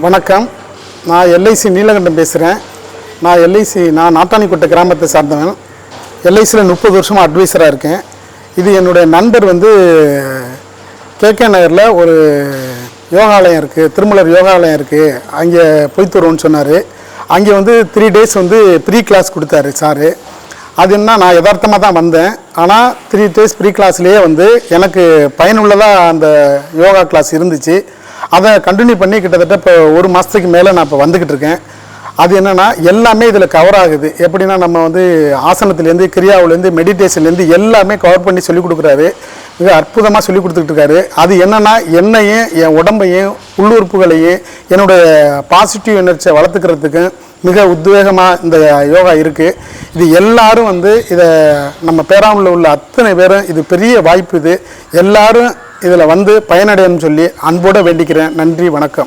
வணக்கம். நான் எல்ஐசி நீலகண்டன் பேசுகிறேன். நான் நாட்டாணிக்கோட்டை கிராமத்தை சார்ந்தவன். எல்ஐசியில் 30 வருஷமாக அட்வைசராக இருக்கேன். இது என்னுடைய நண்பர் கேகே நகரில் ஒரு யோகாலயம் இருக்குது, திருமலர் யோகாலயம் இருக்குது, அங்கே போய்த்து வருவோன்னு சொன்னார். அங்கே 3 days ப்ரீ கிளாஸ் கொடுத்தாரு சாரு. அது என்ன, நான் யதார்த்தமாக தான் வந்தேன். ஆனால் 3 days ப்ரீ கிளாஸ்லேயே எனக்கு பயனுள்ளதாக அந்த யோகா கிளாஸ் இருந்துச்சு. அதை கண்டினியூ பண்ணி கிட்டத்தட்ட இப்போ 1 மாதத்துக்கு மேலே நான் இப்போ வந்துக்கிட்டு இருக்கேன். அது என்னென்னா, எல்லாமே இதில் கவர் ஆகுது. எப்படின்னா, நம்ம ஆசனத்துலேருந்து, கிரியாவிலேருந்து, மெடிடேஷன்லேருந்து எல்லாமே கவர் பண்ணி சொல்லிக் கொடுக்குறாரு. மிக அற்புதமாக சொல்லி கொடுத்துக்கிட்டு இருக்காரு. அது என்னென்னா, என்னையும் என் உடம்பையும் உள்ளுறுப்புகளையும் என்னுடைய பாசிட்டிவ் எனர்ஜியை வளர்த்துக்கிறதுக்கு மிக உத்வேகமாக இந்த யோகா இருக்குது. இது எல்லாரும் இதை நம்ம பேராமூரில் உள்ள அத்தனை பேரும், இது பெரிய வாய்ப்பு. இது எல்லாரும் இதில் பயனடையணும்னு சொல்லி அன்போடு வேண்டிக்கிறேன். நன்றி, வணக்கம்.